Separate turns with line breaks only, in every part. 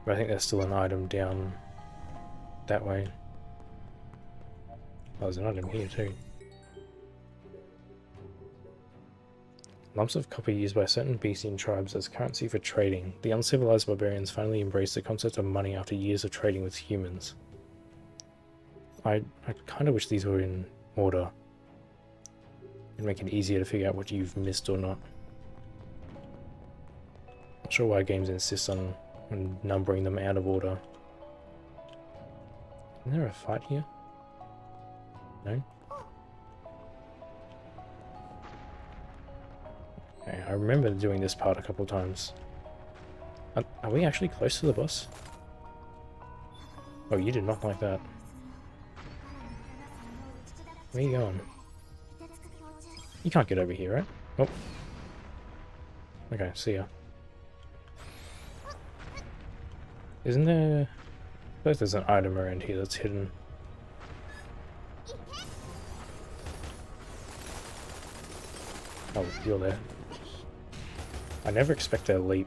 But I think there's still an item down that way. Oh, there's an item here too. Lumps of copper used by certain Bestian tribes as currency for trading. The uncivilized barbarians finally embraced the concept of money after years of trading with humans. I kind of wish these were in order. It'd make it easier to figure out what you've missed or not. Not sure why games insist on numbering them out of order. Is there a fight here? No? Okay, I remember doing this part a couple times. Are we actually close to the boss? Oh, you did not like that. Where are you going? You can't get over here, right? Oh. Okay, see ya. Isn't there... I suppose there's an item around here that's hidden. Oh, you're there. I never expect a leap.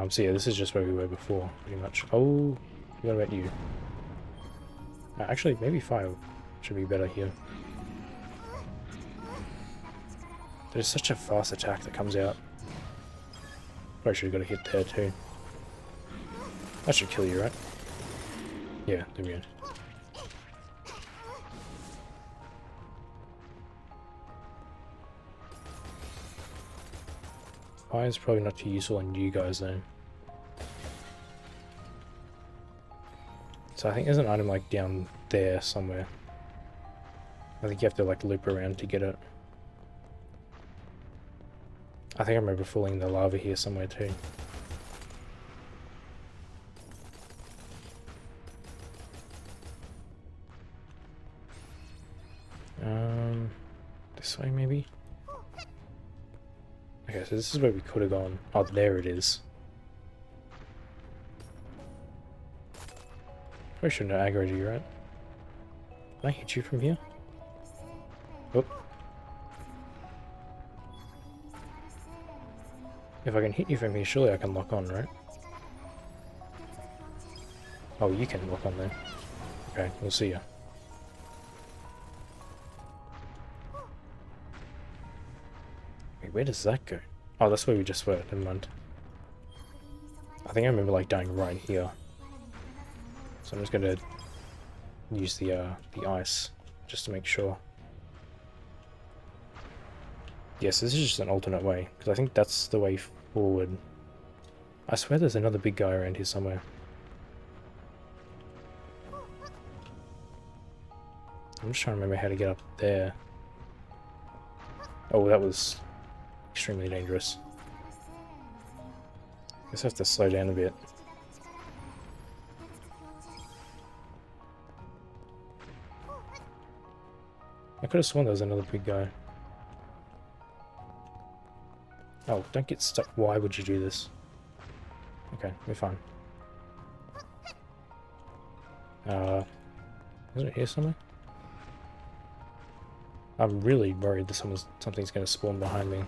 So yeah, this is just where we were before, pretty much. Oh, what about you? Actually, maybe fire should be better here. There's such a fast attack that comes out. Probably should have got a hit there too. That should kill you, right? Yeah, there we go. Fire's probably not too useful on you guys though. So I think there's an item like down there somewhere. I think you have to like loop around to get it. I think I remember falling in the lava here somewhere too. This way maybe? Okay, so this is where we could have gone. Oh, there it is. Probably shouldn't have aggroed you, right? Can I hit you from here? Oh. If I can hit you from here, surely I can lock on, right? Oh, you can lock on then. Okay, we'll see ya. Wait, where does that go? Oh, that's where we just were, never mind. I think I remember like dying right here. So I'm just gonna use the ice just to make sure. Yes, this is just an alternate way, because I think that's the way forward. I swear there's another big guy around here somewhere. I'm just trying to remember how to get up there. Oh, that was extremely dangerous. Guess I have to slow down a bit. I could have sworn there was another big guy. Oh, don't get stuck. Why would you do this? Okay, we're fine. Isn't it here somewhere? I'm really worried that something's going to spawn behind me.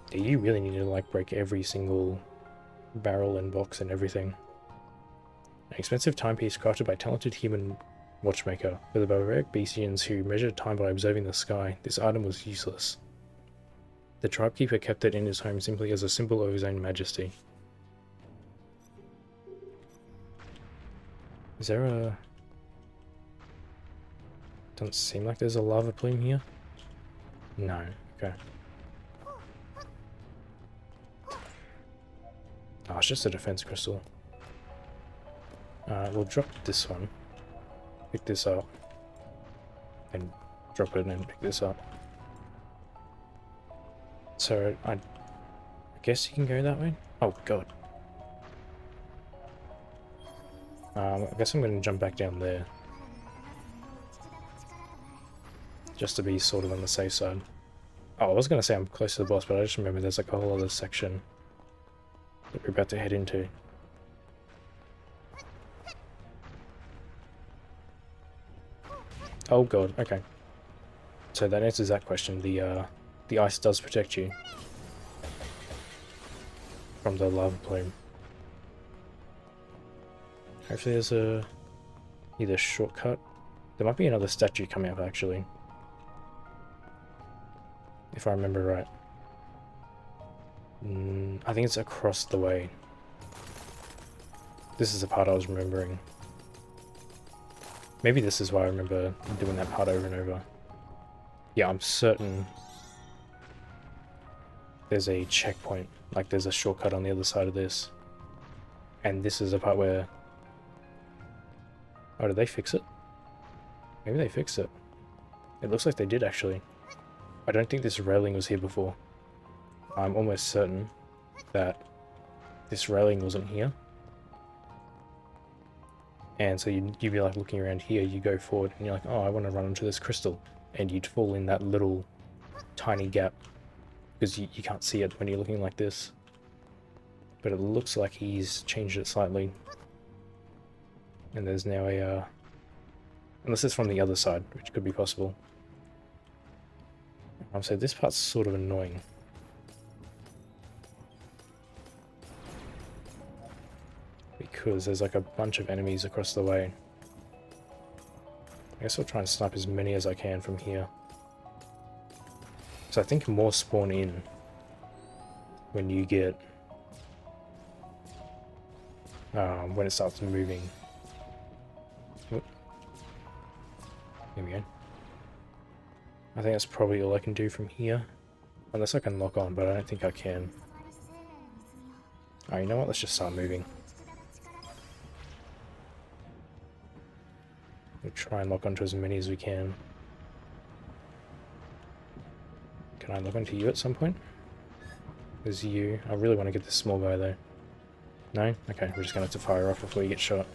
Do you really need to like break every single barrel and box and everything? An expensive timepiece crafted by talented human watchmaker. For the barbaric Bestians who measured time by observing the sky, this item was useless. The tribe keeper kept it in his home simply as a symbol of his own majesty. Is there a... Doesn't seem like there's a lava plume here. No, okay. Oh, it's just a defense crystal. We'll drop this one. Pick this up. And drop it and pick this up. So, I guess you can go that way? Oh, God. I guess I'm going to jump back down there. Just to be sort of on the safe side. Oh, I was going to say I'm close to the boss, but I just remember there's like a whole other section that we're about to head into. Oh god, okay. So that answers that question. The ice does protect you from the lava plume. Hopefully there's a either shortcut. There might be another statue coming up actually, if I remember right. I think it's across the way. This is the part I was remembering. Maybe this is why I remember doing that part over and over. Yeah, I'm certain there's a checkpoint, like there's a shortcut on the other side of this. And this is the part where... Oh, did they fix it? Maybe they fixed it. It looks like they did actually. I don't think this railing was here before. I'm almost certain that this railing wasn't here. And so you'd be like looking around here, you go forward and you're like, oh, I want to run into this crystal. And you'd fall in that little tiny gap because you can't see it when you're looking like this. But it looks like he's changed it slightly. And there's now a... unless it's from the other side, which could be possible. So this part's sort of annoying. Because there's like a bunch of enemies across the way. I guess I'll try and snipe as many as I can from here. So I think more spawn in when you get... when it starts moving. Oop. Here we go. I think that's probably all I can do from here. Unless I can lock on, but I don't think I can. Oh, you know what? Let's just start moving. We'll try and lock onto as many as we can. Can I lock onto you at some point? There's you. I really want to get this small guy though. No? Okay, we're just going to have to fire off before you get shot.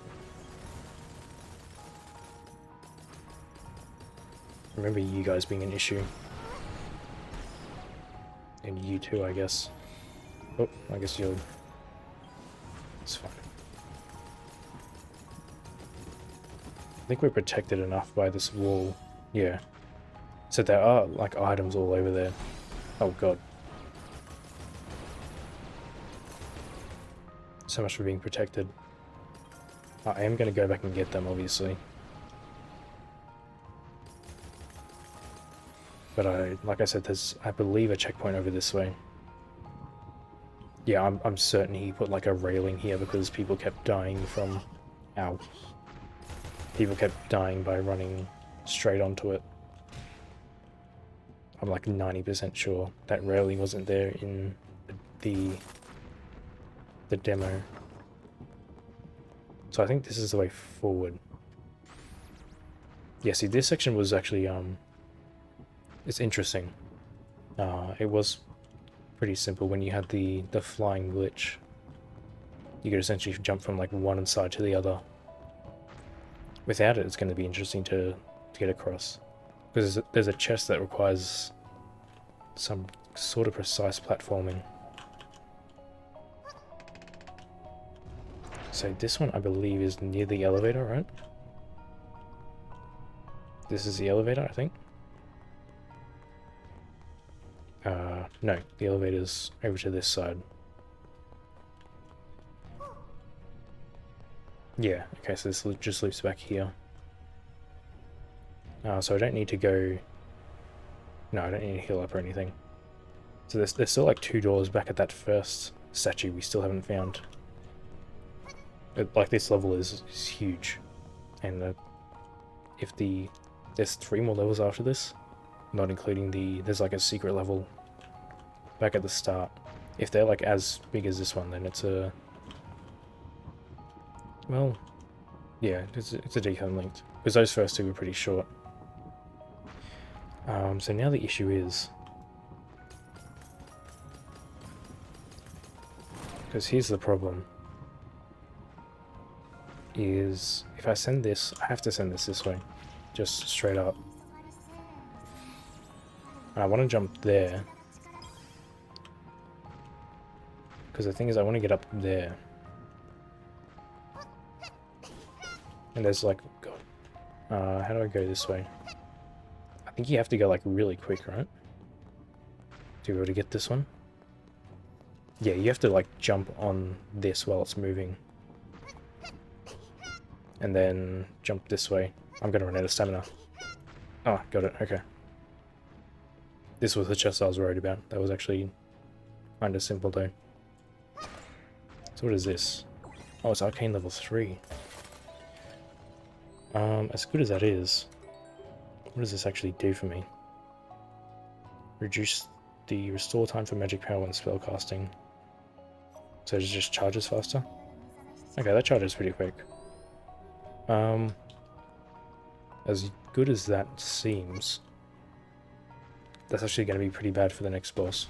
Remember you guys being an issue. And you too, I guess. Oh, I guess you'll... It's fine. I think we're protected enough by this wall. Yeah. So there are, like, items all over there. Oh god. So much for being protected. I am going to go back and get them, obviously. But like I said, there's, I believe, a checkpoint over this way. Yeah, I'm certain he put like a railing here because people kept dying from... Ow. People kept dying by running straight onto it. I'm like 90% sure that railing wasn't there in the demo. So I think this is the way forward. Yeah, see, this section was actually, it's interesting. It was pretty simple when you had the flying glitch. You could essentially jump from like one side to the other. Without it, it's going to be interesting to get across. Because there's a chest that requires some sort of precise platforming. So this one, I believe, is near the elevator, right? This is the elevator, I think. No, the elevator's over to this side. Yeah, okay, so this just loops back here. So I don't need to go... No, I don't need to heal up or anything. So there's still like 2 doors back at that first statue we still haven't found. Like, this level is huge. And there's 3 more levels after this. Not including there's like a secret level back at the start. If they're like as big as this one, then it's a... Well, yeah, it's a decent length. Because those first 2 were pretty short. So now the issue is... Because here's the problem. Is if I send this, I have to send this way. Just straight up. I want to jump there. Because the thing is, I want to get up there. And there's like... God. How do I go this way? I think you have to go like really quick, right? To be able to get this one. Yeah, you have to like jump on this while it's moving. And then jump this way. I'm gonna run out of stamina. Oh, got it, okay. This was the chest I was worried about. That was actually kind of simple though. So what is this? Oh, it's arcane level 3. As good as that is, what does this actually do for me? Reduce the restore time for magic power when spell casting. So it just charges faster? Okay, that charges pretty quick. As good as that seems, that's actually going to be pretty bad for the next boss.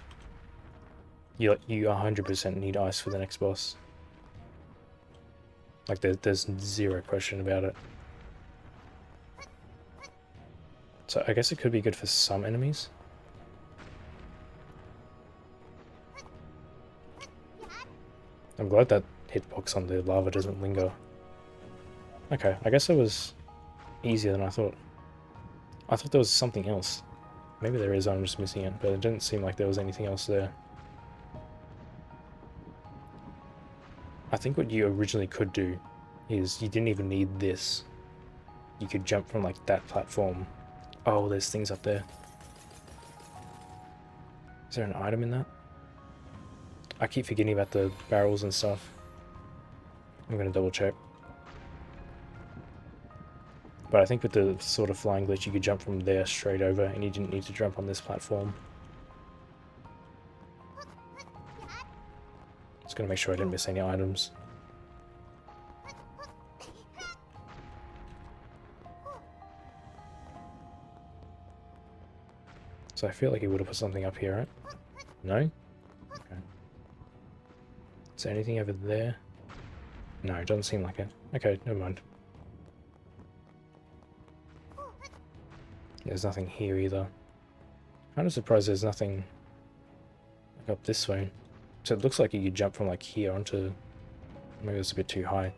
You 100% need ice for the next boss. Like, there's zero question about it. So I guess it could be good for some enemies. I'm glad that hitbox on the lava doesn't linger. Okay, I guess it was easier than I thought. I thought there was something else. Maybe there is, I'm just missing it, but it didn't seem like there was anything else there. I think what you originally could do is you didn't even need this. You could jump from like that platform. Oh, there's things up there. Is there an item in that? I keep forgetting about the barrels and stuff. I'm gonna double check. But I think with the sort of flying glitch, you could jump from there straight over, and you didn't need to jump on this platform. Just gonna make sure I didn't miss any items. So I feel like he would have put something up here, right? No? Okay. Is there anything over there? No, it doesn't seem like it. Okay, never mind. There's nothing here either. Kind of surprised there's nothing like up this way. So it looks like you could jump from like here onto... Maybe it's a bit too high.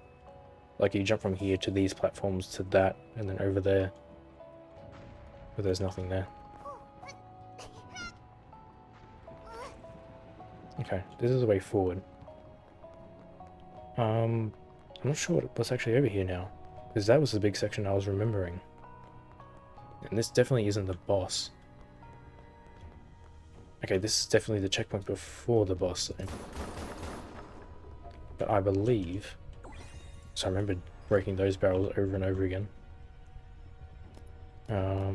Like you jump from here to these platforms to that, and then over there. But there's nothing there. Okay, this is the way forward. I'm not sure what's actually over here now, because that was the big section I was remembering. And this definitely isn't the boss. Okay, this is definitely the checkpoint before the boss, though. But I believe... So I remember breaking those barrels over and over again. Yeah,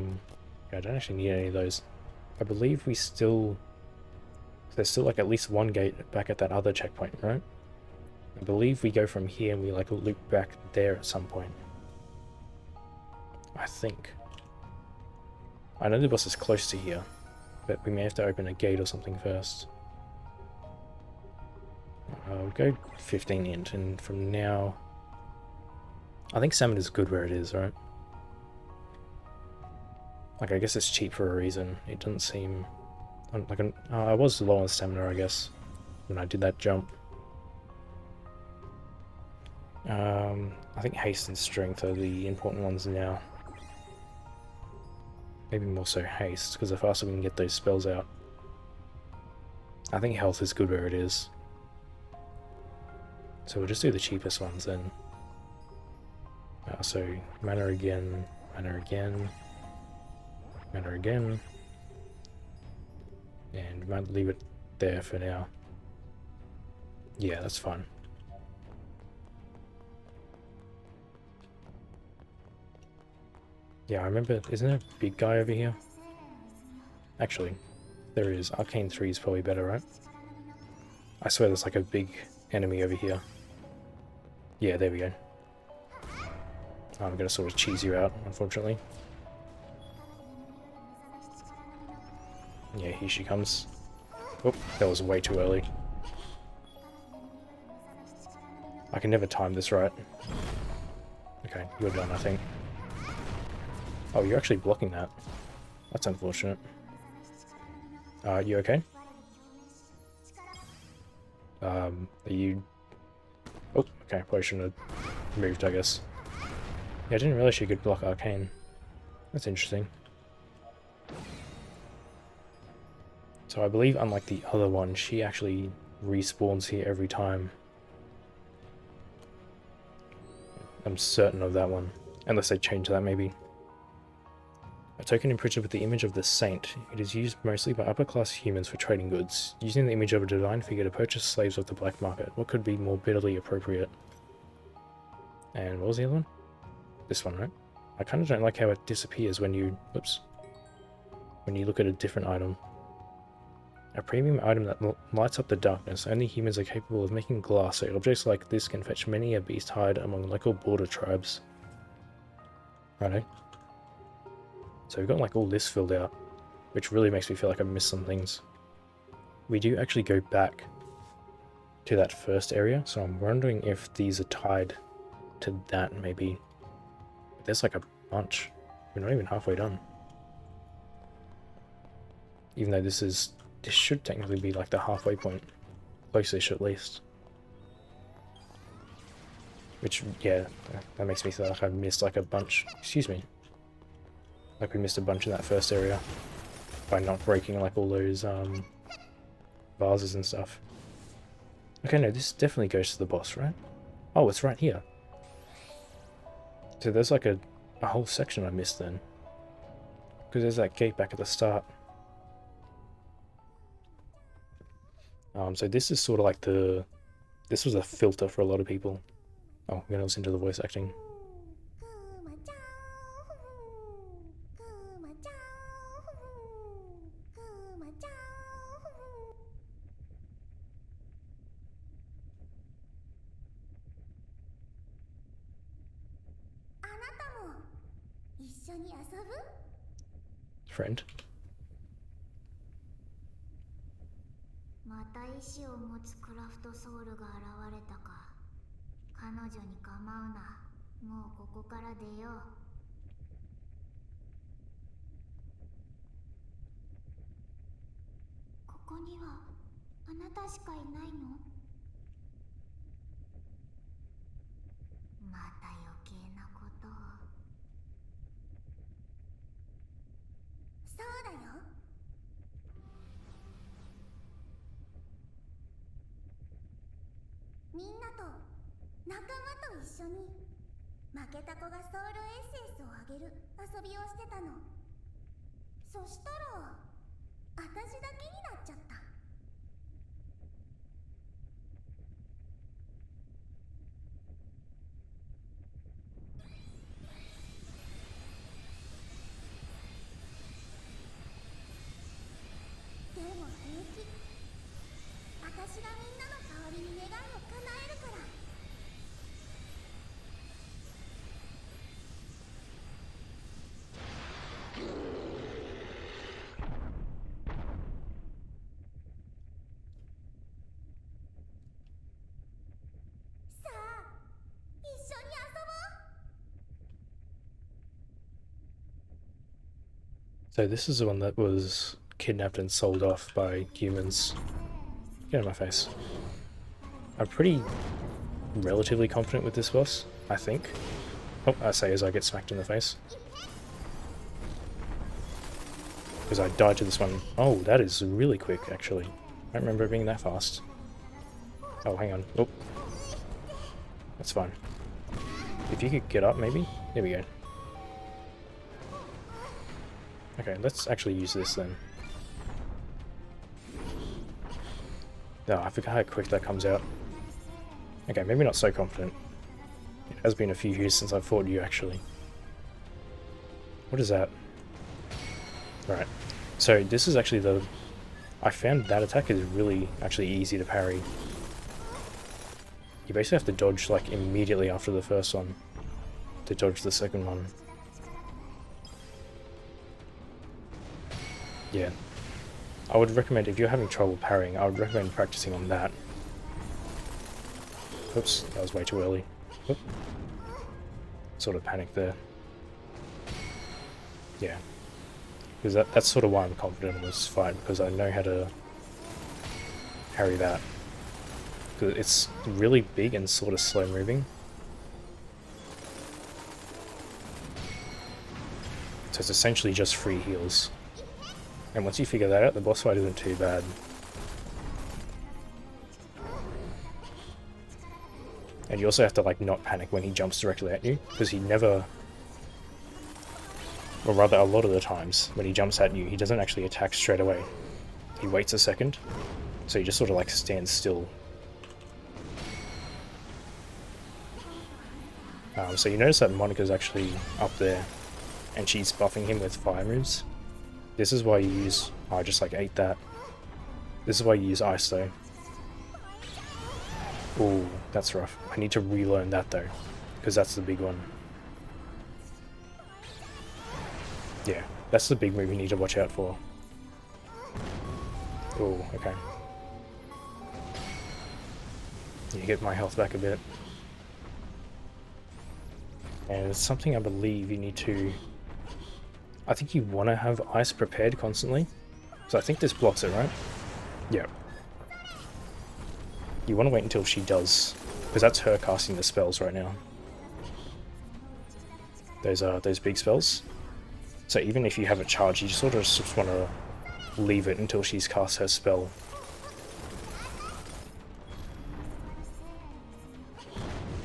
I don't actually need any of those. I believe we still... There's still like at least one gate back at that other checkpoint, right? I believe we go from here and we like loop back there at some point. I think. I know the boss is close to here, but we may have to open a gate or something first. We'll go 15 int, and from now... I think salmon is good where it is, right? Like, I guess it's cheap for a reason. It doesn't seem... Like I was low on stamina, I guess, when I did that jump. I think haste and strength are the important ones now. Maybe more so haste, because the faster we can get those spells out. I think health is good where it is. So we'll just do the cheapest ones then. So mana again, mana again, mana again. And we might leave it there for now. Yeah, that's fine. Yeah, I remember, isn't there a big guy over here? Actually, there is. Arcane 3 is probably better, right? I swear there's like a big enemy over here. Yeah, there we go. I'm gonna sort of cheese you out, unfortunately. Yeah, here she comes. Oh, that was way too early. I can never time this right. Okay, you're done, I think. Oh, you're actually blocking that. That's unfortunate. You okay? Are you... Oh, okay, probably shouldn't have moved, I guess. Yeah, I didn't realize she could block Arcane. That's interesting. So I believe, unlike the other one, she actually respawns here every time. I'm certain of that one. Unless they change that, maybe. A token imprinted with the image of the saint. It is used mostly by upper-class humans for trading goods, using the image of a divine figure to purchase slaves off the black market. What could be more bitterly appropriate? And what was the other one? This one, right? I kind of don't like how it disappears when you... Whoops. When you look at a different item. A premium item that lights up the darkness. Only humans are capable of making glass, so objects like this can fetch many a beast hide among local border tribes. Righto. So we've got like all this filled out, which really makes me feel like I've missed some things. We do actually go back to that first area, so I'm wondering if these are tied to that maybe. There's like a bunch. We're not even halfway done. Even though this should technically be like the halfway point. Close-ish at least. Which, yeah, that makes me feel like I've missed like a bunch. Excuse me. Like we missed a bunch in that first area. By not breaking like all those vases and stuff. Okay, no, this definitely goes to the boss, right? Oh, it's right here. So there's like a whole section I missed then. Because there's that gate back at the start. So this is sort of like this was a filter for a lot of people. Oh, I'm gonna listen to the voice acting. Friend.
また意志を持つクラフトソウルが現れたか。彼女に構うな。もうここから出よう。ここにはあなたしかいないの？また余計なことを。そうだよ。みんなと仲間と一緒に負けた子がソウルエッセンスをあげる遊びをしてたの。そしたら私だけになっちゃった。でも平気。私がみんなの代わりに願いを叶えるから。さあ、一緒に遊ぼう。
So this is the one that was kidnapped and sold off by humans. Get out of my face. I'm pretty relatively confident with this boss, I think. Oh, I say as I get smacked in the face. Because I died to this one. Oh, that is really quick, actually. I don't remember it being that fast. Oh, hang on. Oh. That's fine. If you could get up, maybe? There we go. Okay, let's actually use this then. Oh, I forgot how quick that comes out. Okay, maybe not so confident. It has been a few years since I've fought you, actually. What is that? Alright, so this is actually the... I found that attack is really actually easy to parry. You basically have to dodge like immediately after the first one to dodge the second one. Yeah. I would recommend, if you're having trouble parrying, I would recommend practicing on that. Oops, that was way too early. Oop. Sort of panicked there. Yeah. Because that's sort of why I'm confident in this fight, because I know how to parry that. Because it's really big and sort of slow moving. So it's essentially just free heals. And once you figure that out, the boss fight isn't too bad. And you also have to like not panic when he jumps directly at you, because he never, or rather a lot of the times when he jumps at you, he doesn't actually attack straight away. He waits a second, so he just sort of like stands still. So you notice that Monica's actually up there, and she's buffing him with fire moves. This is why you use... Oh, I just like ate that. This is why you use ice though. Ooh, that's rough. I need to relearn that though, because that's the big one. Yeah, that's the big move you need to watch out for. Ooh, okay. You get my health back a bit. And it's something I believe you need to... I think you want to have ice prepared constantly. So I think this blocks it, right? Yeah. You want to wait until she does, because that's her casting the spells right now. Those big spells. So even if you have it charged, you just sort of just want to leave it until she's cast her spell.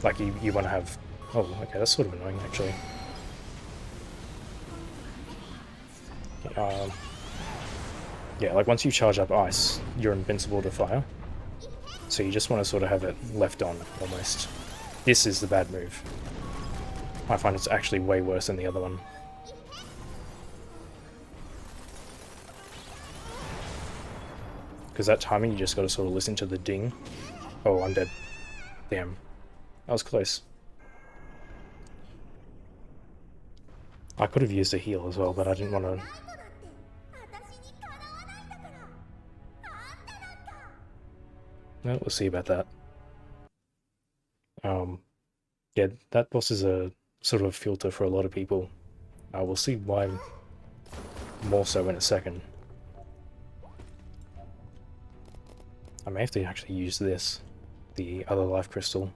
Like you want to have... Oh, okay, that's sort of annoying actually. Yeah, like once you charge up ice, you're invincible to fire. So you just want to sort of have it left on, almost. This is the bad move. I find it's actually way worse than the other one. Because that timing, you just got to sort of listen to the ding. Oh, I'm dead. Damn. That was close. I could have used a heal as well, but I didn't want to... No, we'll see about that. Yeah, that boss is a sort of a filter for a lot of people. We'll see why more so in a second. I may have to actually use this, the other life crystal.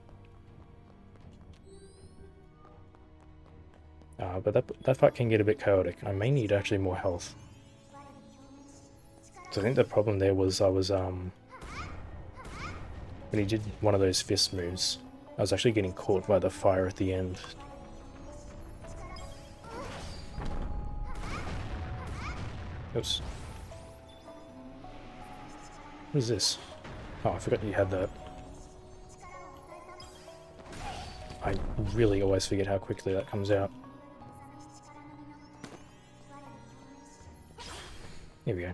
But that fight can get a bit chaotic. I may need actually more health. So I think the problem there was when he did one of those fist moves, I was actually getting caught by the fire at the end. Oops. What is this? Oh, I forgot you had that. I really always forget how quickly that comes out. Here we go.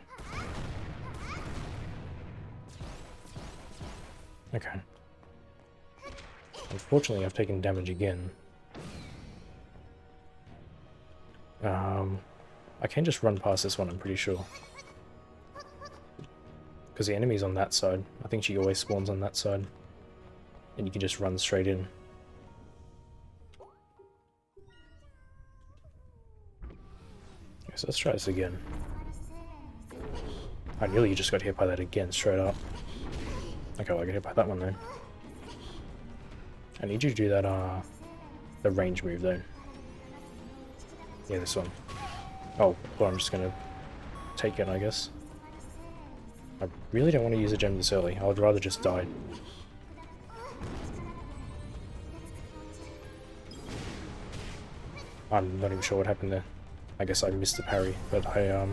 Okay. Unfortunately, I've taken damage again. I can just run past this one, I'm pretty sure. Because the enemy's on that side. I think she always spawns on that side. And you can just run straight in. Okay, so let's try this again. I nearly just got hit by that again, straight up. Okay, well I got hit by that one then. I need you to do that, the range move though. Yeah, this one. Oh, well I'm just gonna take it, I guess. I really don't want to use a gem this early. I would rather just die. I'm not even sure what happened there. I guess I missed the parry, but I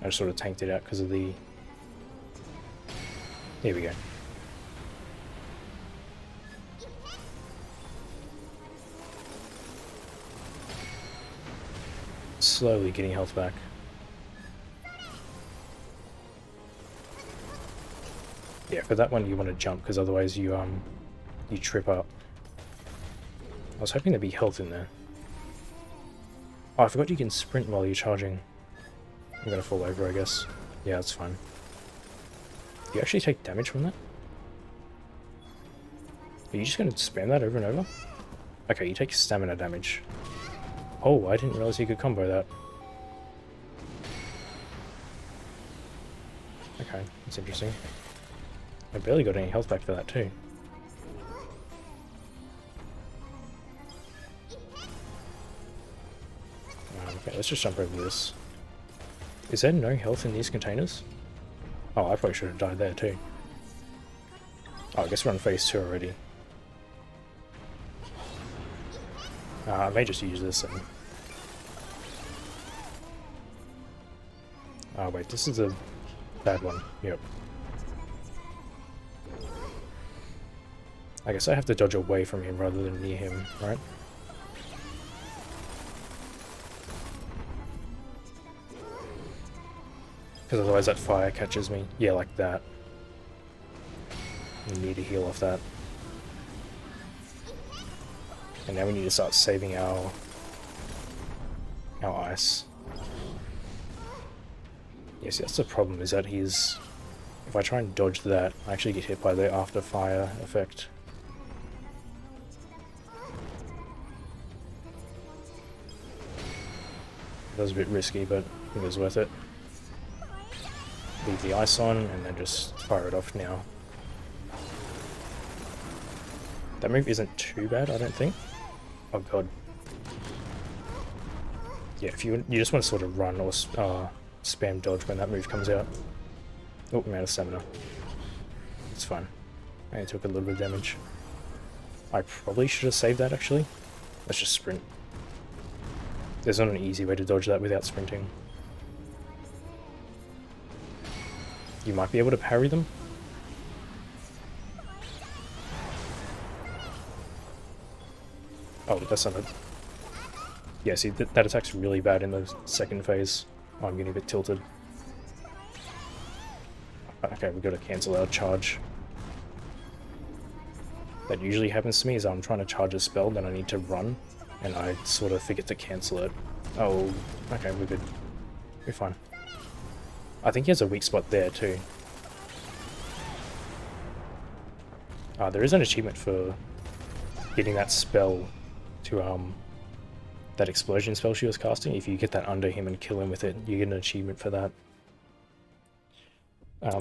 just sort of tanked it out because of the... Here we go. Slowly getting health back. Yeah, for that one you want to jump, because otherwise you trip up. I was hoping there'd be health in there. Oh, I forgot you can sprint while you're charging. I'm gonna fall over, I guess. Yeah, that's fine. Do you actually take damage from that? Are you just gonna spam that over and over? Okay, you take stamina damage. Oh, I didn't realize you could combo that. Okay, that's interesting. I barely got any health back for that too. Okay, let's just jump over this. Is there no health in these containers? Oh, I probably should have died there too. Oh, I guess we're on phase 2 already. I may just use this then. Oh wait, this is a bad one. Yep. I guess I have to dodge away from him rather than near him, right? Because otherwise that fire catches me. Yeah, like that. We need to heal off that. And now we need to start saving our ice. Yes, that's the problem, is that he's... If I try and dodge that, I actually get hit by the after fire effect. That was a bit risky, but I think it was worth it. Leave the ice on, and then just fire it off now. That move isn't too bad, I don't think. Oh god. Yeah, if you just want to sort of run or spam dodge when that move comes out. Oh, I'm out of stamina. It's fine. I only took a little bit of damage. I probably should have saved that, actually. Let's just sprint. There's not an easy way to dodge that without sprinting. You might be able to parry them. Oh, that's not it. Yeah, see, that attack's really bad in the second phase. Oh, I'm getting a bit tilted. Okay, we've got to cancel our charge. That usually happens to me is I'm trying to charge a spell, then I need to run, and I sort of forget to cancel it. Oh, okay, we're good. We're fine. I think he has a weak spot there too. There is an achievement for getting that spell to, that explosion spell she was casting. If you get that under him and kill him with it, you get an achievement for that.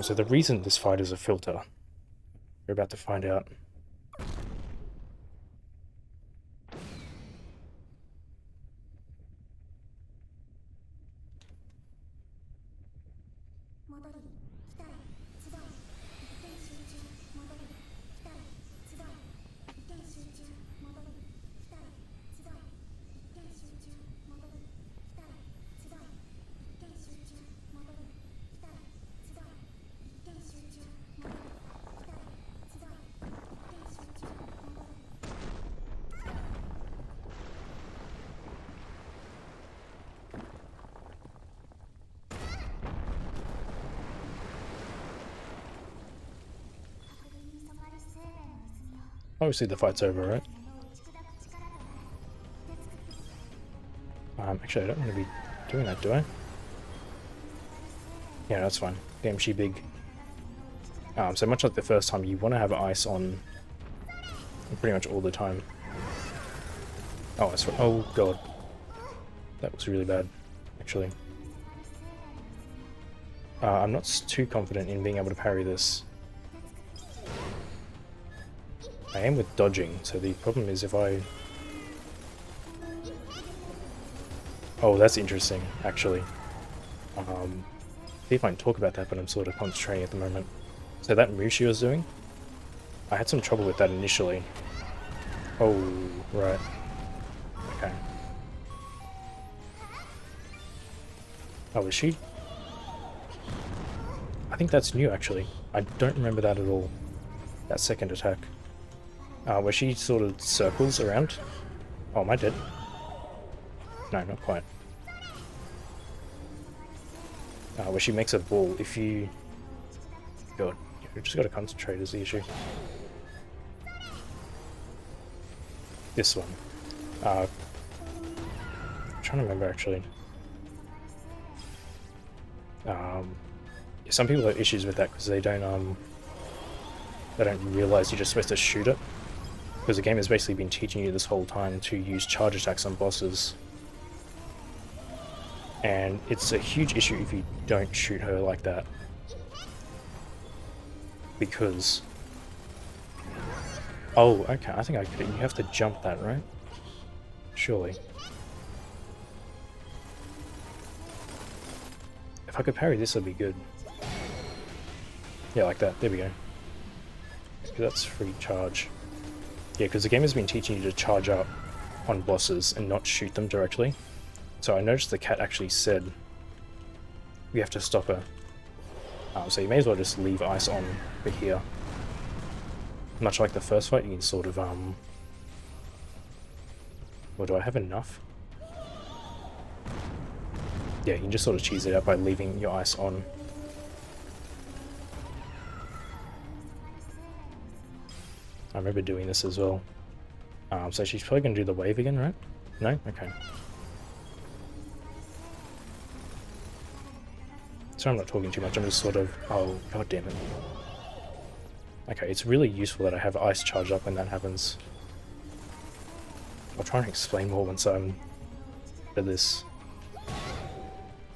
So the reason this fight is a filter, we're about to find out. Obviously the fight's over, right? Actually I don't want to be doing that, do I? Yeah, that's fine. Damn, she big. So much like the first time, you want to have ice on pretty much all the time. Oh, that's right. Oh god. That was really bad, actually. I'm not too confident in being able to parry this. I am with dodging, so the problem is if I... Oh, that's interesting, actually. See if I can talk about that, but I'm sort of concentrating at the moment. So that move she was doing, I had some trouble with that initially. Oh, right. Okay. Oh, is she? I think that's new, actually. I don't remember that at all. That second attack. Where she sort of circles around. Oh, am I dead? No, not quite. Where she makes a ball. If you... God, you just gotta concentrate is the issue. This one. I'm trying to remember, actually. Some people have issues with that because they don't realize you're just supposed to shoot it. Because the game has basically been teaching you this whole time to use charge attacks on bosses. And it's a huge issue if you don't shoot her like that. Because... Oh, okay, I think I could... You have to jump that, right? Surely. If I could parry this, would be good. Yeah, like that. There we go. That's free charge. Yeah, because the game has been teaching you to charge up on bosses and not shoot them directly. So I noticed the cat actually said we have to stop her. So you may as well just leave ice on for here. Much like the first fight, you can sort of, well, do I have enough? Yeah, you can just sort of cheese it out by leaving your ice on. I remember doing this as well. So she's probably going to do the wave again, right? No? Okay. So I'm not talking too much, I'm just sort of... Oh, god damn it. Okay, it's really useful that I have ice charged up when that happens. I'll try and explain more once I'm to this.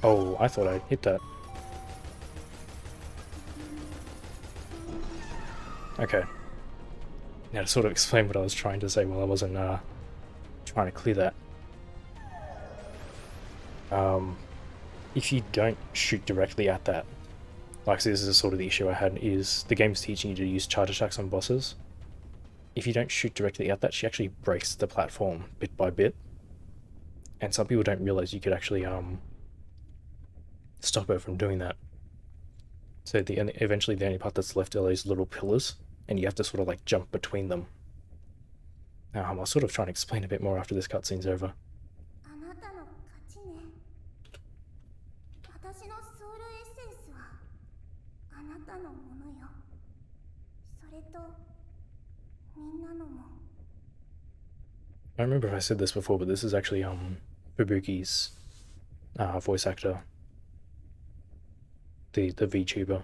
Oh, I thought I'd hit that. Okay. Now to sort of explain what I was trying to say while I wasn't trying to clear that. If you don't shoot directly at that, like so this is sort of the issue I had, is the game's teaching you to use charge attacks on bosses. If you don't shoot directly at that, she actually breaks the platform bit by bit. And some people don't realize you could actually stop her from doing that. So eventually the only part that's left are those little pillars, and you have to sort of like jump between them. I'll sort of try and explain a bit more after this cutscene's over. I don't remember if I said this before, but this is actually Fubuki's voice actor, the VTuber.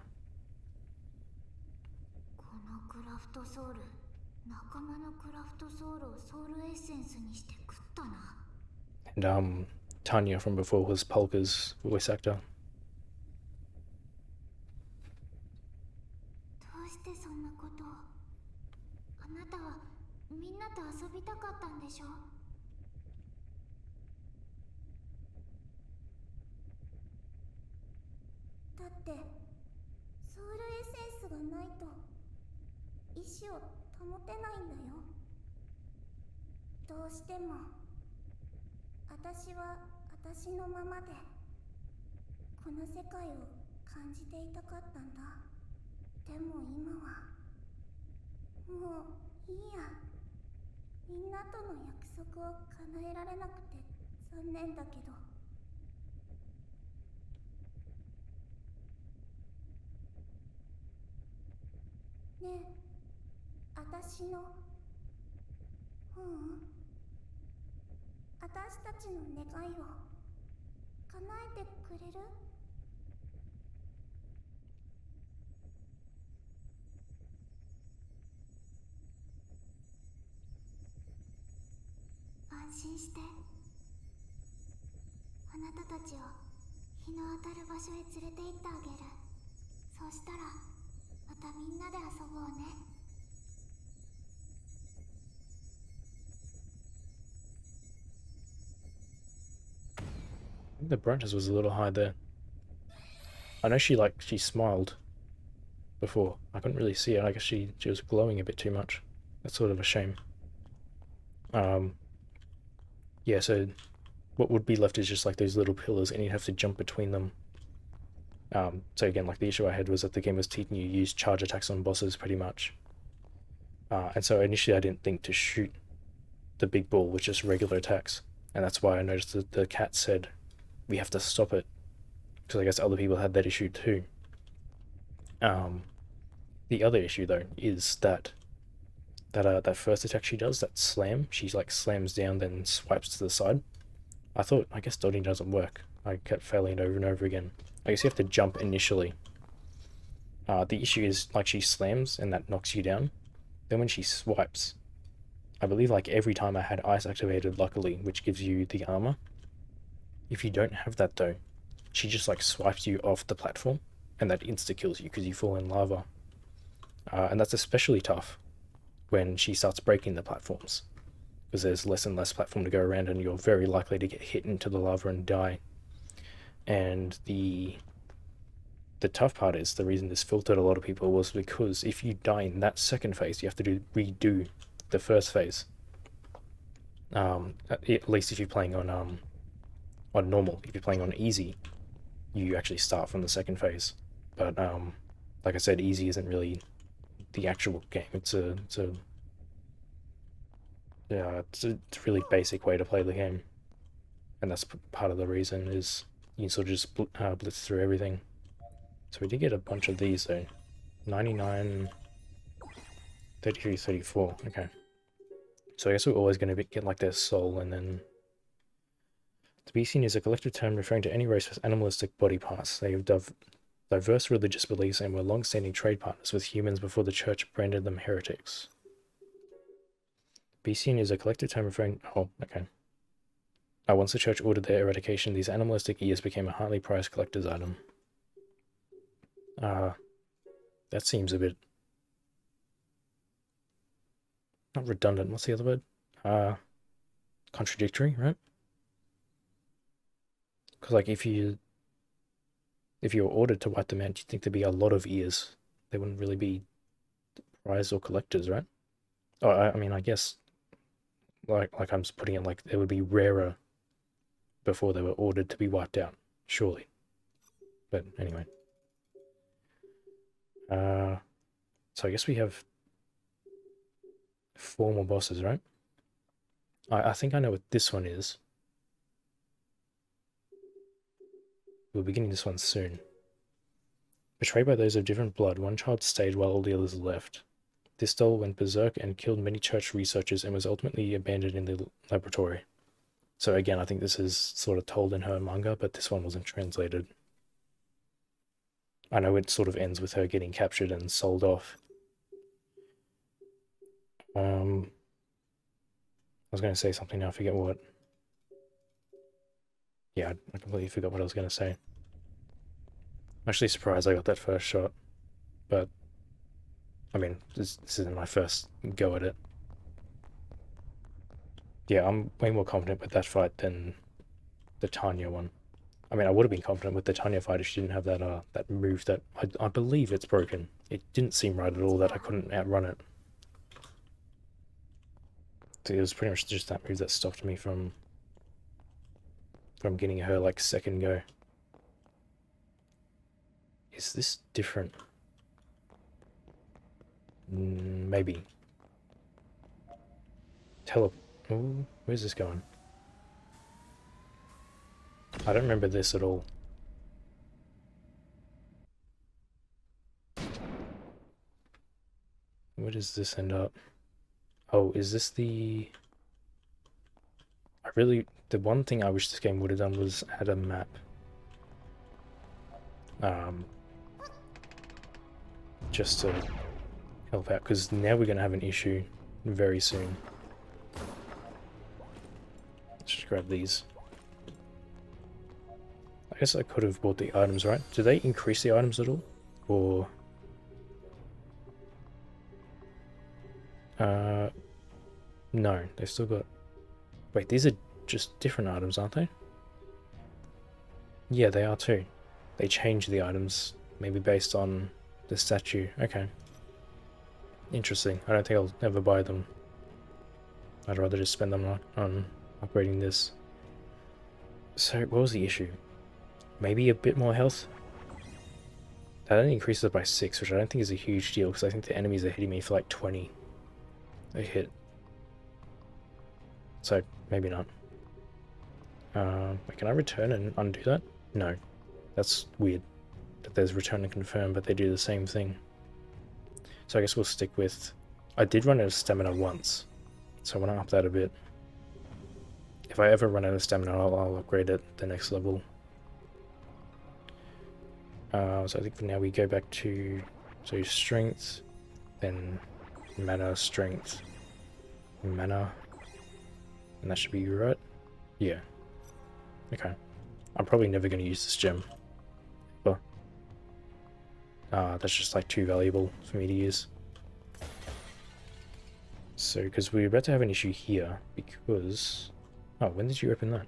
And Tanya from before was Polka's voice actor. I think the brightness was a little high there. I know she smiled before. I couldn't really see it. I guess she was glowing a bit too much. That's sort of a shame. Yeah, so what would be left is just like those little pillars, and you'd have to jump between them. So again, like the issue I had was that the game was teaching you to use charge attacks on bosses pretty much. And so initially I didn't think to shoot the big ball with just regular attacks. And that's why I noticed that the cat said, we have to stop it. Because I guess other people had that issue too. The other issue though is that first attack she does, that slam, she's like slams down then swipes to the side. I guess dodging doesn't work. I kept failing it over and over again. I guess you have to jump initially. The issue is like she slams and that knocks you down. Then when she swipes, I believe like every time I had ice activated luckily, which gives you the armor. If you don't have that though, she just like swipes you off the platform and that insta-kills you because you fall in lava. And that's especially tough when she starts breaking the platforms, because there's less and less platform to go around and you're very likely to get hit into the lava and die. And the the tough part is the reason this filtered a lot of people was because if you die in that second phase, you have to redo the first phase. At least if you're playing on normal. If you're playing on easy, you actually start from the second phase. But like I said, easy isn't really the actual game. It's a really basic way to play the game, and that's part of the reason is you can sort of just blitz through everything. So we did get a bunch of these though. 99, 33, 34. Okay. So I guess we're always going to get like their soul, and then to be seen is a collective term referring to any race with animalistic body parts. They have diverse religious beliefs and were long-standing trade partners with humans before the church branded them heretics. Be seen is a collective term referring... Oh, okay. Once the church ordered their eradication, these animalistic ears became a highly prized collector's item. That seems a bit... Not redundant, what's the other word? Contradictory, right? Because, like, if you were ordered to wipe them out, you'd think there'd be a lot of ears. They wouldn't really be prized or collectors, right? Oh, I mean, I guess, like I'm just putting it, like, they would be rarer before they were ordered to be wiped out, surely. But anyway. So I guess we have 4 more bosses, right? I think I know what this one is. We're beginning this one soon. Betrayed by those of different blood, one child stayed while all the others left. This doll went berserk and killed many church researchers and was ultimately abandoned in the laboratory. So again, I think this is sort of told in her manga, but this one wasn't translated. I know it sort of ends with her getting captured and sold off. I was going to say something now, I forget what. Yeah, I completely forgot what I was going to say. I'm actually surprised I got that first shot, but I mean, this isn't my first go at it. Yeah, I'm way more confident with that fight than the Tanya one. I mean, I would have been confident with the Tanya fight if she didn't have that that move that I believe it's broken. It didn't seem right at all that I couldn't outrun it. It was pretty much just that move that stopped me from getting her like second go. Is this different? Maybe. Ooh, where's this going? I don't remember this at all. Where does this end up? Oh, is this the... The one thing I wish this game would have done was add a map. Just to help out, because now we're going to have an issue very soon. Let's just grab these. I guess I could have bought the items, right? Do they increase the items at all? Or... no, they've still got... Wait, these are just different items, aren't they? Yeah, they are too. They change the items, maybe based on the statue. Okay. Interesting. I don't think I'll ever buy them. I'd rather just spend them on upgrading this. So, what was the issue? Maybe a bit more health? That only increases it by 6, which I don't think is a huge deal, because I think the enemies are hitting me for like 20 a hit. So, maybe not. Can I return and undo that? No. That's weird. That there's return and confirm, but they do the same thing. So I guess we'll stick with... I did run out of stamina once, so I want to up that a bit. If I ever run out of stamina, I'll upgrade it the next level. So I think for now we go back to... So strength, then mana, strength, mana, and that should be right? Yeah. Okay. I'm probably never going to use this gem. But that's just like too valuable for me to use. So, because we're about to have an issue here, because... Oh, when did you open that?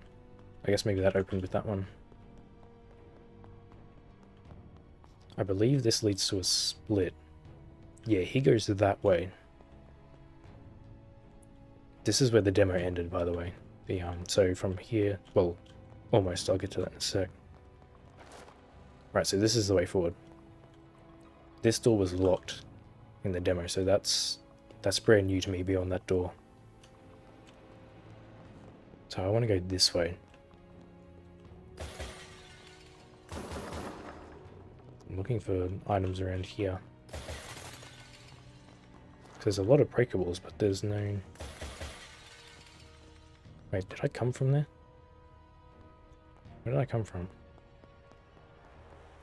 I guess maybe that opened with that one. I believe this leads to a split. Yeah, he goes that way. This is where the demo ended, by the way. So from here, well, almost, I'll get to that in a sec. Right, so this is the way forward. This door was locked in the demo, so that's brand new to me beyond that door. So I want to go this way. I'm looking for items around here. There's a lot of breakables, but there's no... Wait, did I come from there? Where did I come from?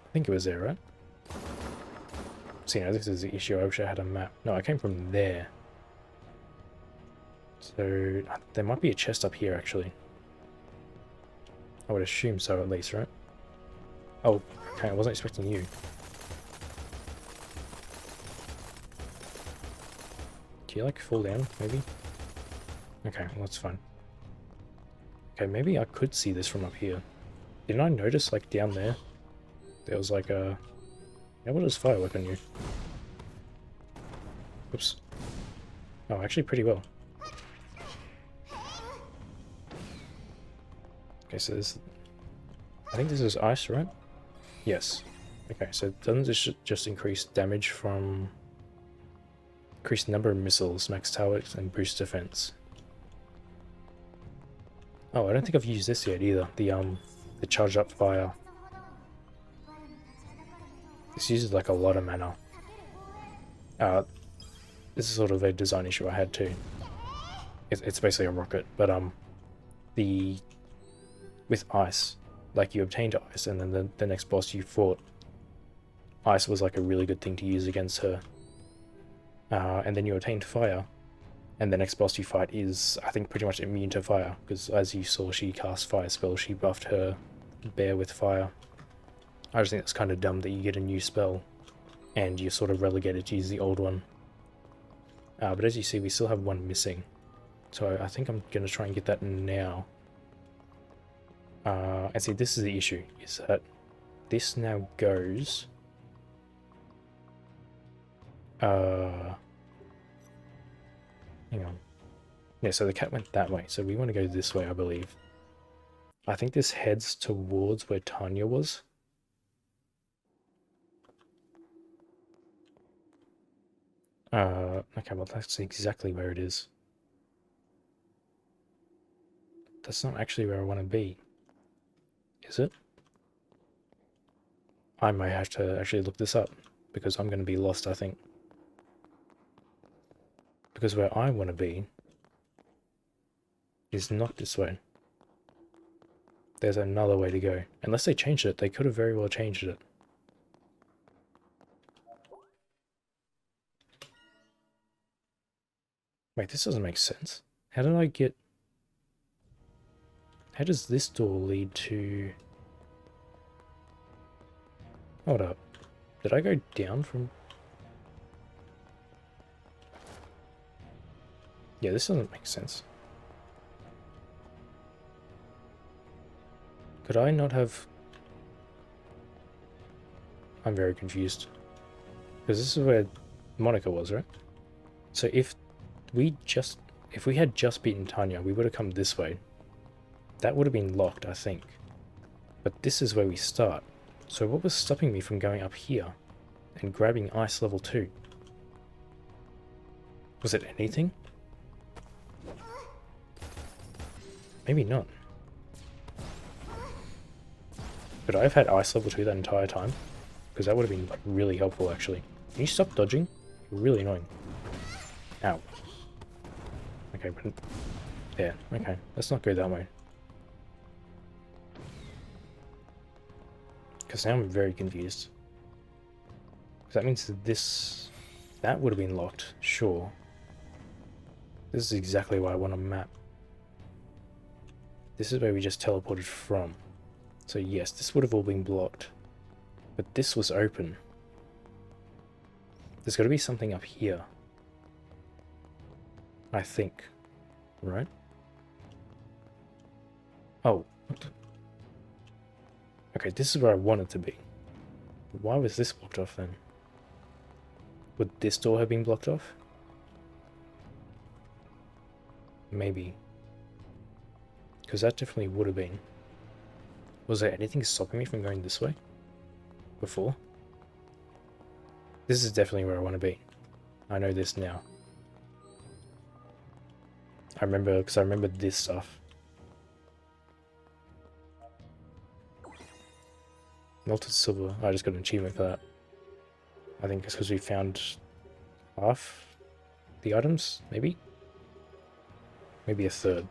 I think it was there, right? See, now this is the issue. I wish I had a map. No, I came from there. So, there might be a chest up here, actually. I would assume so, at least, right? Oh, okay, I wasn't expecting you. Do you, like, fall down, maybe? Okay, well, that's fine. Okay, maybe I could see this from up here. Didn't I notice, like, down there? There was, like, a... Yeah, what does fire work on you? Oops. Oh, actually pretty well. Okay, so this... I think this is ice, right? Yes. Okay, so doesn't this just increase damage from... Increase number of missiles, max tower, and boost defense? Oh, I don't think I've used this yet either. The charge up fire. This uses like a lot of mana. This is sort of a design issue I had too. It's basically a rocket, but with ice, like you obtained ice, and then the next boss you fought, ice was like a really good thing to use against her. And then you obtained fire, and the next boss you fight is, I think, pretty much immune to fire, because as you saw, she cast fire spells, she buffed her bear with fire. I just think that's kind of dumb that you get a new spell, and you're sort of relegated to use the old one. But as you see, we still have one missing, so I think I'm going to try and get that now. And see, this is the issue, is that this now goes... hang on. Yeah, so the cat went that way, so we want to go this way, I believe. I think this heads towards where Tanya was. Okay, well that's exactly where it is. That's not actually where I want to be. Is it? I may have to actually look this up, because I'm going to be lost, I think. Because where I want to be is not this way. There's another way to go. Unless they changed it, they could have very well changed it. Wait, this doesn't make sense. How did I get... How does this door lead to... Hold up. Did I go down from... Yeah, this doesn't make sense. Could I not have... I'm very confused. Because this is where Monica was, right? So if we had just beaten Tanya, we would have come this way. That would have been locked, I think. But this is where we start. So what was stopping me from going up here and grabbing ice level 2? Was it anything? Maybe not. Could I have had ice level 2 that entire time? Because that would have been like really helpful, actually. Can you stop dodging? You're really annoying. Ow. Okay, but... Yeah, okay. Let's not go that way. Because now I'm very confused. Because that means that this... That would have been locked, sure. This is exactly why I want a map. This is where we just teleported from. So yes, this would have all been blocked. But this was open. There's got to be something up here. I think. Right? Oh. What? Okay, this is where I want it to be. Why was this blocked off then? Would this door have been blocked off? Maybe. Because that definitely would have been. Was there anything stopping me from going this way? Before? This is definitely where I want to be. I know this now. I remember, because I remember this stuff. Melted silver. I just got an achievement for that. I think it's because we found half the items, maybe? Maybe a third.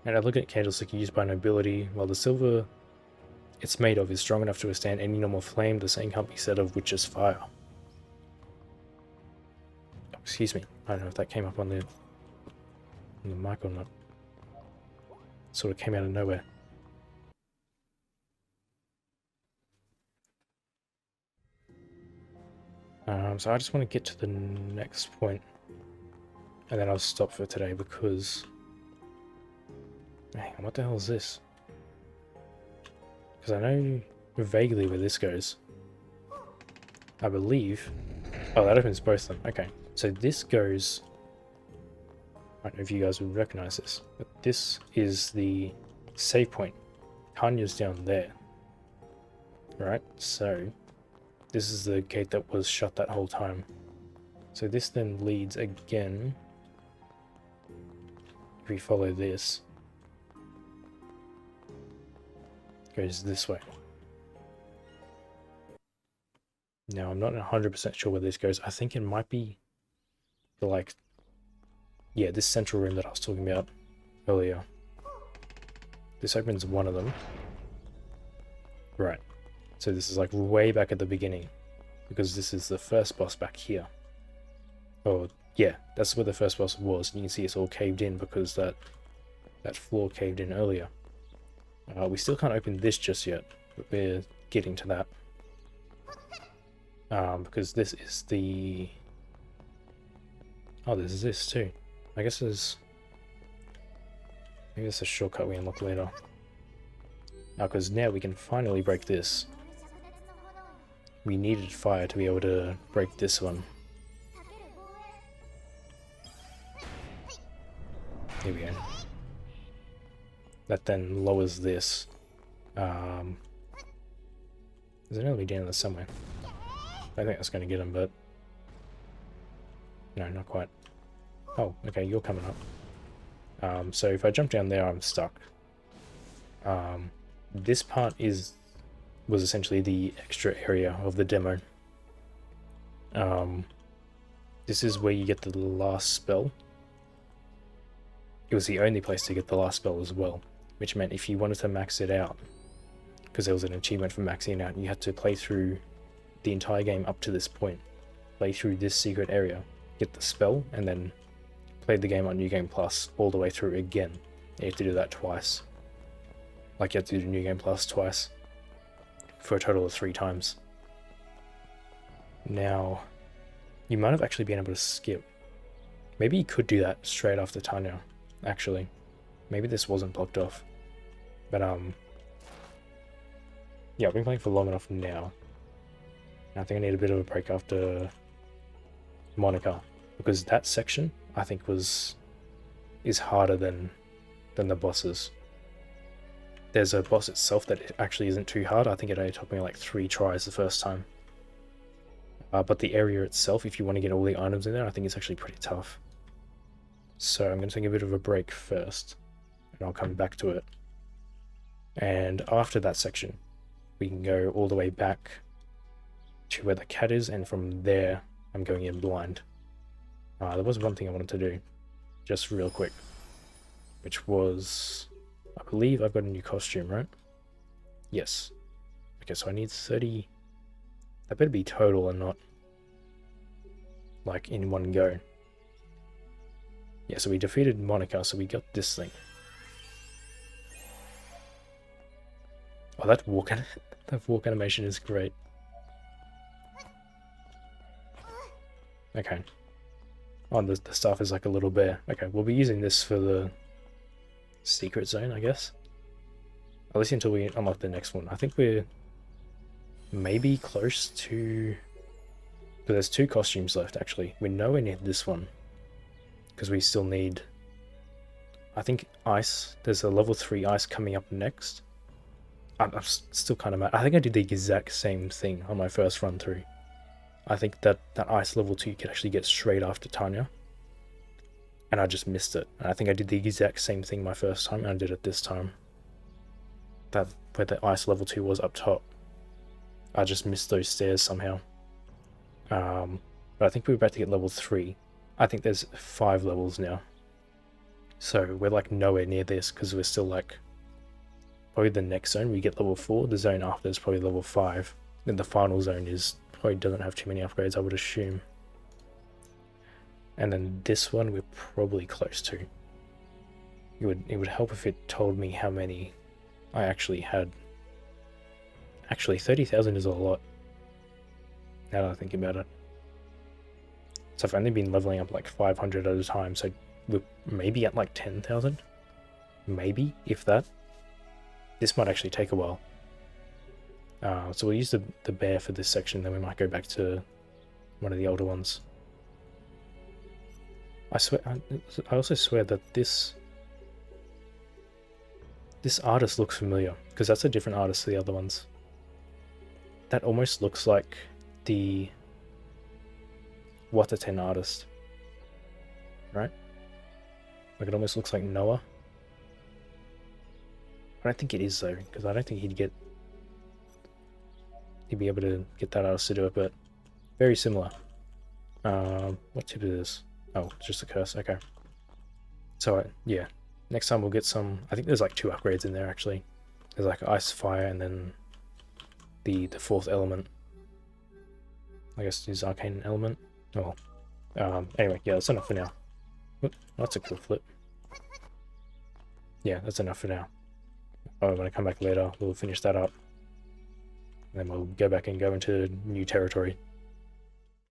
And I look at candlestick used by nobility, while the silver it's made of is strong enough to withstand any normal flame, the same can't be said of witch's fire. Oh, excuse me, I don't know if that came up on the mic or not. It sort of came out of nowhere. So I just want to get to the next point, and then I'll stop for today because... Hang on, what the hell is this? Because I know vaguely where this goes. I believe... Oh, that opens both of them. Okay, so this goes... I don't know if you guys would recognize this, but this is the save point. Tanya's down there. Right, so... This is the gate that was shut that whole time. So this then leads again... If we follow this... Goes this way. Now I'm not 100% sure where this goes. I think it might be the like... Yeah, this central room that I was talking about earlier. This opens one of them. Right. So this is like way back at the beginning, because this is the first boss back here. Oh, yeah, that's where the first boss was. And you can see it's all caved in because that floor caved in earlier. We still can't open this just yet, but we're getting to that. Because this is the... Oh, there's this too. I guess there's... Maybe it's a shortcut we unlock later. Because now we can finally break this. We needed fire to be able to break this one. Here we go. That then lowers this. There's an enemy down there somewhere. I think that's going to get him, but... No, not quite. Oh, okay, you're coming up. So if I jump down there, I'm stuck. This part was essentially the extra area of the demo. This is where you get the last spell. It was the only place to get the last spell as well, which meant if you wanted to max it out, because there was an achievement for maxing it out, you had to play through the entire game up to this point, play through this secret area, get the spell, and then play the game on New Game Plus all the way through again. You have to do that twice. Like you have to do New Game Plus twice, for a total of 3 times. Now, you might have actually been able to skip. Maybe you could do that straight after Tanya, actually. Maybe this wasn't blocked off. But, yeah, I've been playing for long enough now. I think I need a bit of a break after Monica, because that section, I think, is harder than the bosses. There's a boss itself that actually isn't too hard. I think it only took me like 3 tries the first time. But the area itself, if you want to get all the items in there, I think it's actually pretty tough. So I'm going to take a bit of a break first, and I'll come back to it. And after that section, we can go all the way back to where the cat is, and from there, I'm going in blind. There was one thing I wanted to do, just real quick, which was... I believe I've got a new costume, right? Yes. Okay, so I need 30... That better be total and not, like, in one go. Yeah, so we defeated Monica, so we got this thing. Oh, that walk animation is great. Okay. Oh, the staff is like a little bear. Okay, we'll be using this for the secret zone, I guess. At least until we unlock the next one. I think we're maybe close to... But there's 2 costumes left, actually. We're nowhere near this one. Because we still need... I think ice. There's a level 3 ice coming up next. I'm still kind of mad. I think I did the exact same thing on my first run through. I think that ice level 2 you could actually get straight after Tanya. And I just missed it. And I think I did the exact same thing my first time, and I did it this time. That where the ice level 2 was up top. I just missed those stairs somehow. But I think we're about to get level 3. I think there's 5 levels now. So we're like nowhere near this, because we're still like... Probably the next zone we get level 4. The zone after is probably level 5. Then the final zone is probably doesn't have too many upgrades, I would assume. And then this one we're probably close to. It would help if it told me how many I actually had. Actually, 30,000 is a lot, now that I think about it. So I've only been leveling up like 500 at a time, so we're maybe at like 10,000? Maybe, if that. This might actually take a while. So we'll use the bear for this section, then we might go back to one of the older ones. I also swear that this artist looks familiar, because that's a different artist to the other ones. That almost looks like the Wataten artist, right? Like it almost looks like Noah. I don't think it is though, because I don't think he'd be able to get that artist to do it, but very similar. What tip is this? Oh, it's just a curse, okay. So yeah, next time we'll get some, I think there's like 2 upgrades in there actually. There's like ice, fire, and then the 4th element. I guess is arcane element. Oh, anyway, yeah, that's enough for now. Whoop, that's a cool flip. Yeah, that's enough for now. Oh, when I come back later, we'll finish that up. And then we'll go back and go into new territory.